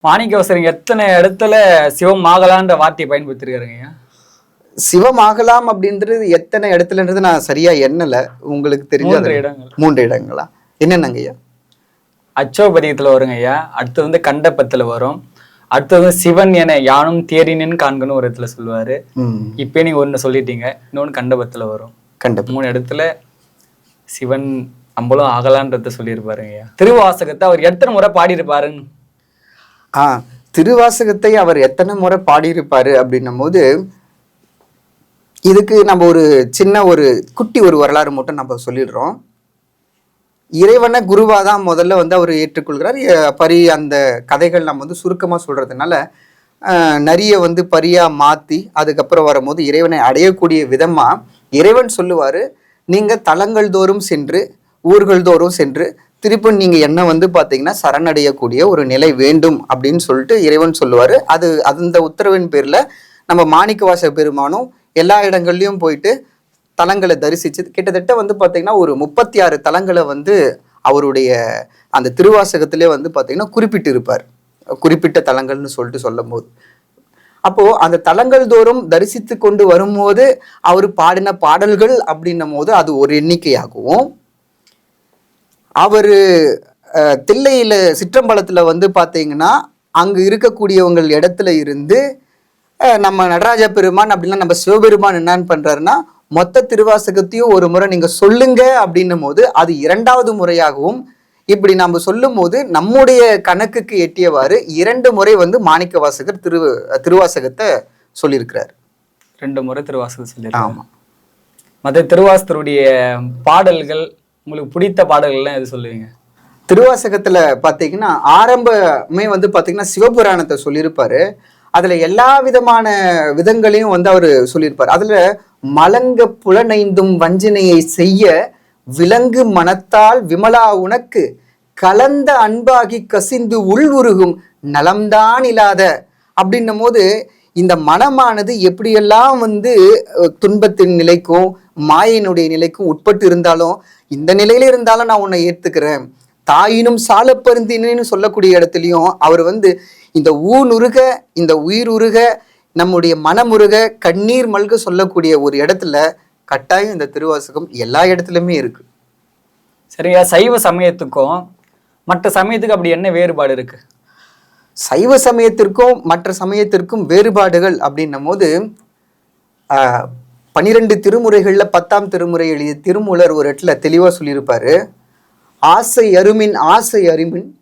மாணிக்கவாசகர் எத்தனை இடத்துல சிவம் ஆகலான்ற வார்த்தையை பயன்படுத்திருக்காருங்க. சிவமாகலாம் அப்படின்றது எத்தனை இடத்துலன்றது நான் சரியா எண்ணல. உங்களுக்கு தெரிஞ்ச 3 இடங்கள். 3 இடங்களா? என்னென்னங்க ஐயா? அச்சோபதியத்துல வருங்க ஐயா. அடுத்து வந்து கண்டபத்துல வரும். அடுத்தது சிவன் என யானும் தேரினு காண்கணும் ஒரு இடத்துல சொல்லுவாரு. இப்ப நீங்க ஒண்ணு சொல்லிட்டீங்க, இன்னொன்னு கண்டபத்துல வரும். 3 இடத்துல சிவன் நம்மளும் ஆகலான்றத சொல்லியிருப்பாருங்க ஐயா. திருவாசகத்தை அவர் எத்தனை முறை பாடியிருப்பாருன்னு? திருவாசகத்தை அவர் எத்தனை முறை பாடியிருப்பாரு அப்படின்னும் போது, இதுக்கு நம்ம ஒரு சின்ன ஒரு குட்டி ஒரு வரலாறு மட்டும் நம்ம சொல்லிடுறோம். இறைவனை குருவா தான் முதல்ல வந்து அவர் ஏற்றுக்கொள்கிறார். அந்த கதைகள் நம்ம வந்து சுருக்கமா சொல்றதுனால நிறைய வந்து பரியா மாத்தி அதுக்கப்புறம் வரும்போது இறைவனை அடையக்கூடிய விதமா இறைவன் சொல்லுவாரு, நீங்க தலங்கள் தோறும் சென்று ஊர்கள் தோறும் சென்று திருப்பி நீங்க என்ன வந்து பாத்தீங்கன்னா சரணடையக்கூடிய ஒரு நிலை வேண்டும் அப்படின்னு சொல்லிட்டு இறைவன் சொல்லுவாரு. அந்த உத்தரவின் பேர்ல நம்ம மாணிக்கவாசகர் பெருமானும் எல்லா இடங்கள்லயும் போயிட்டு தலங்களை தரிசிச்சு கிட்டத்தட்ட வந்து பாத்தீங்கன்னா ஒரு 36 தலங்களை வந்து அவருடைய அந்த திருவாசகத்திலே வந்து பாத்தீங்கன்னா குறிப்பிட்டு இருப்பார். குறிப்பிட்ட தலங்கள்னு சொல்லிட்டு சொல்லும் போது, அப்போ அந்த தலங்கள் தோறும் தரிசித்து கொண்டு வரும்போது அவர் பாடின பாடல்கள் அப்படின்னும் போது அது ஒரு எண்ணிக்கையாகவும், அவரு தில்லையில சிற்றம்பலத்துல வந்து பாத்தீங்கன்னா அங்கு இருக்கக்கூடியவங்க இடத்துல இருந்து நம்ம நடராஜ பெருமான் அப்படின்னா நம்ம சிவபெருமான் என்னன்னு பண்றாருன்னா மொத்த திருவாசகத்தையும் ஒரு முறை நீங்க சொல்லுங்க அப்படின்னும் போது அது 2வது முறையாகவும், இப்படி நம்ம சொல்லும் போது நம்முடைய கணக்குக்கு எட்டியவாறு 2 முறை வந்து மாணிக்கவாசகர் திருவாசகத்தை சொல்லியிருக்கிறார். 2 முறை திருவாசகம் சொல்லியிருக்காரு. ஆமா. மற்ற திருவாசகருடைய பாடல்கள் உங்களுக்கு பிடித்த பாடல்கள்லாம் எது சொல்லுவீங்க? திருவாசகத்துல பாத்தீங்கன்னா ஆரம்பமே வந்து பாத்தீங்கன்னா சிவபுராணத்தை சொல்லியிருப்பாரு. அதுல எல்லா விதமான விதங்களையும் வந்து அவரு சொல்லியிருப்பார். அதுல மலங்க புலனைந்தும் வஞ்சனையை செய்ய விலங்கு மனத்தால் விமலா உனக்கு கலந்த அன்பாகி கசிந்து உள் உருகும் நலம்தான் இல்லாத அப்படின்னும் போது இந்த மனமானது எப்படியெல்லாம் வந்து துன்பத்தின் நிலைக்கும் மாயினுடைய நிலைக்கும் உட்பட்டு இருந்தாலும் இந்த நிலையில இருந்தாலும் நான் உன்னை ஏத்துக்கிறேன், தாயினும் சால பருந்தினு சொல்லக்கூடிய இடத்துலையும் அவர் வந்து இந்த ஊனுருக இந்த உயிர் உருக நம்முடைய மனமுருக கண்ணீர் மல்க சொல்லக்கூடிய ஒரு இடத்துல கட்டாயம் இந்த திருவாசகம் எல்லா இடத்துலயுமே இருக்கு. சரியா. சைவ சமயத்துக்கும் மற்ற சமயத்துக்கு அப்படி என்ன வேறுபாடு இருக்கு? சைவ சமயத்திற்கும் மற்ற சமயத்திற்கும் வேறுபாடுகள் அப்படின்னும் போது 12 திருமுறைகள்ல 10ஆம் திருமுறை எழுதிய திருமூலர் ஒரு இடத்துல தெளிவா சொல்லியிருப்பாரு, ஆசை அருமின்